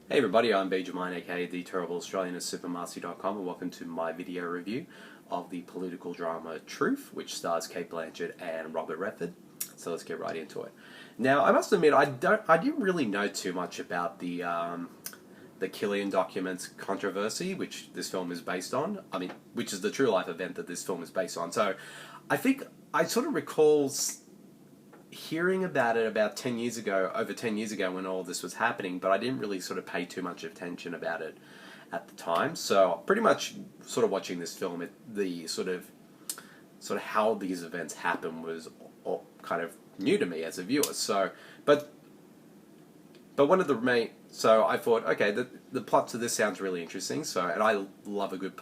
Hey everybody, I'm Benjamin, aka the Terrible Australian at supermarsy.com, and welcome to my video review of the political drama Truth, which stars Cate Blanchett and Robert Redford. So let's get right into it. Now, I must admit, I didn't really know too much about the Killian documents controversy, which this film is based on. I mean, which is the true life event that this film is based on. So, I think I sort of recalls hearing about it about 10 years ago, over 10 years ago when all this was happening, but I didn't really sort of pay too much attention about it at the time. So pretty much sort of watching this film, the sort of how these events happen was all kind of new to me as a viewer. So, but one of the main, so I thought, okay, the plot to this sounds really interesting. So, and I love a good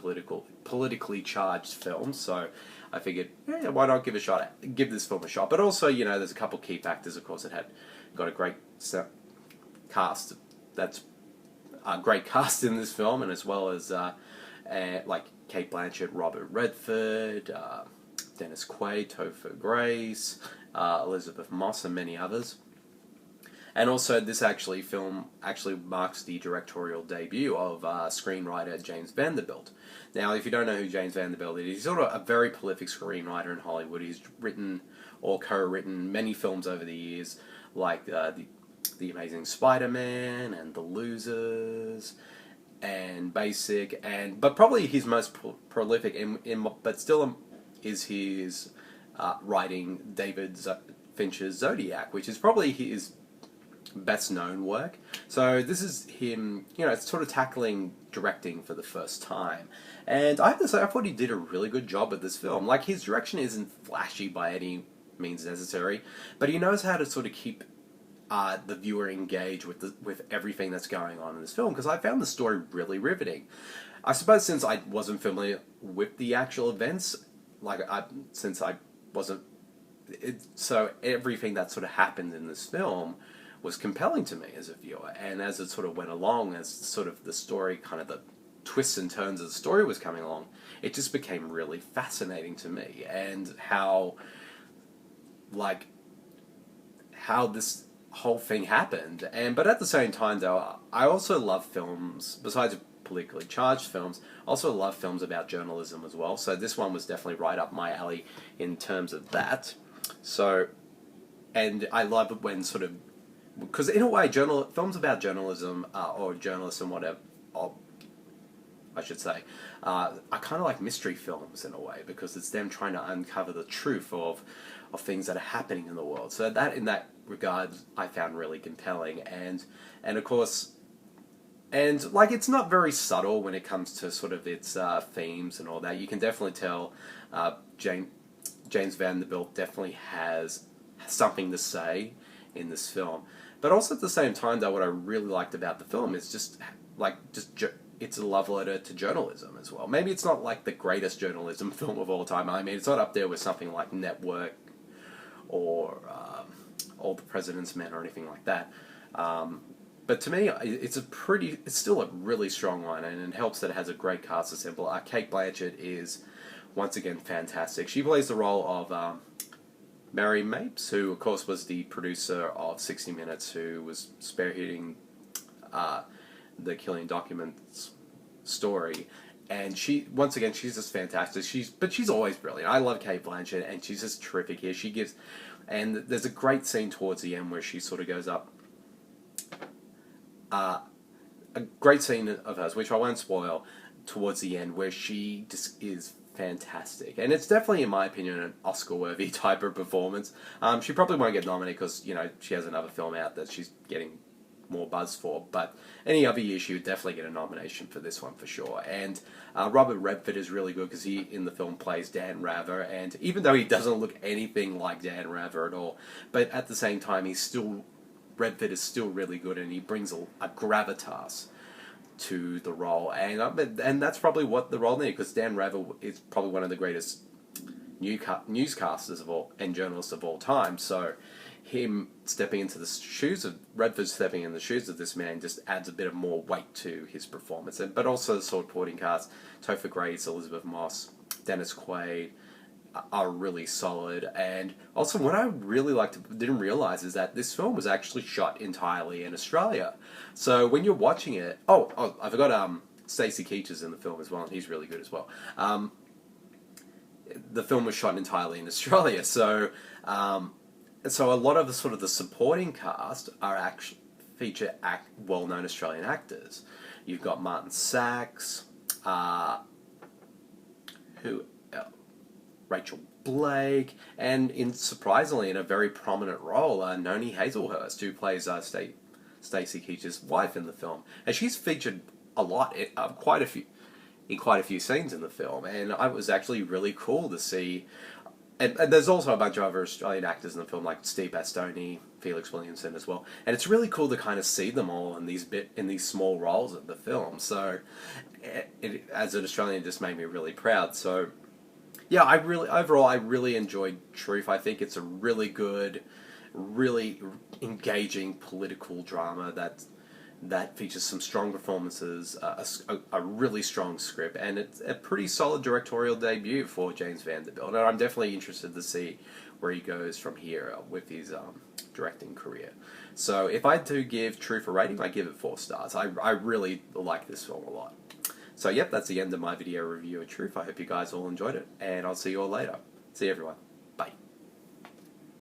politically charged film. So, I figured, yeah, why not give this film a shot? But also, you know, there's a couple key factors. Of course, it had got a great cast. That's a great cast in this film, and as well as like Cate Blanchett, Robert Redford, Dennis Quaid, Topher Grace, Elisabeth Moss, and many others. And also, this film actually marks the directorial debut of screenwriter James Vanderbilt. Now, if you don't know who James Vanderbilt is, he's sort of a very prolific screenwriter in Hollywood. He's written or co-written many films over the years, like the Amazing Spider-Man and The Losers and Basic, but probably his most prolific but still is his writing David Fincher's Zodiac, which is probably his best known work. So this is him, you know, sort of tackling directing for the first time. And I have to say, I thought he did a really good job at this film. Like, his direction isn't flashy by any means necessary, but he knows how to sort of keep the viewer engaged with everything that's going on in this film, because I found the story really riveting. I suppose since I wasn't familiar with the actual events, since I wasn't, so everything that sort of happened in this film was compelling to me as a viewer. And as it sort of went along, as sort of the story, kind of the twists and turns of the story was coming along, it just became really fascinating to me. And how this whole thing happened. But at the same time, though, I also love films, besides politically charged films, I also love films about journalism as well. So this one was definitely right up my alley in terms of that. So, and I love it when sort of, because in a way, films about journalism or journalists and whatever, I should say, are kind of like mystery films in a way, because it's them trying to uncover the truth of things that are happening in the world. So that, in that regard, I found really compelling, and of course, and like, it's not very subtle when it comes to sort of its themes and all that. You can definitely tell James Vanderbilt definitely has something to say in this film. But also at the same time, though, what I really liked about the film is it's a love letter to journalism as well. Maybe it's not like the greatest journalism film of all time. I mean, it's not up there with something like Network or All the President's Men or anything like that. But to me, it's still a really strong one, and it helps that it has a great cast ensemble. Cate Blanchett is once again fantastic. She plays the role of Mary Mapes, who of course was the producer of 60 Minutes, who was spearheading the Killian documents story. And once again, she's just fantastic. She's always brilliant. I love Cate Blanchett, and she's just terrific here. And there's a great scene towards the end where she sort of goes up. A great scene of hers, which I won't spoil, towards the end, where she just is fantastic. And it's definitely, in my opinion, an Oscar-worthy type of performance. She probably won't get nominated because, you know, she has another film out that she's getting more buzz for, but any other year she would definitely get a nomination for this one for sure. And Robert Redford is really good because he, in the film, plays Dan Rather, and even though he doesn't look anything like Dan Rather at all, but at the same time, Redford is still really good, and he brings a gravitas to the role, and that's probably what the role needed, because Dan Rather is probably one of the greatest newscasters and journalists of all time. So him stepping into the shoes of Redford, stepping in the shoes of this man, just adds a bit of more weight to his performance. But also the supporting cast: Topher Grace, Elisabeth Moss, Dennis Quaid, are really solid. And also, what I really didn't realize is that this film was actually shot entirely in Australia. So when you're watching it, I forgot Stacey Keach is in the film as well, and he's really good as well. The film was shot entirely in Australia, so a lot of the sort of the supporting cast are actually well-known Australian actors. You've got Martin Sachs, Rachel Blake, and surprisingly in a very prominent role, Noni Hazelhurst, who plays Stacey Keach's wife in the film, and she's featured a lot, quite a few scenes in the film, and it was actually really cool to see. And there's also a bunch of other Australian actors in the film, like Steve Bastoni, Felix Williamson as well. And it's really cool to kind of see them all in these small roles in the film. So, as an Australian, it just made me really proud. So, yeah, overall, I really enjoyed Truth. I think it's a really good, really engaging political drama that features some strong performances, a really strong script, and it's a pretty solid directorial debut for James Vanderbilt. And I'm definitely interested to see where he goes from here with his directing career. So if I had to give Truth a rating, I give it 4 stars. I really like this film a lot. So yep, that's the end of my video review of Truth. I hope you guys all enjoyed it, and I'll see you all later. See you, everyone.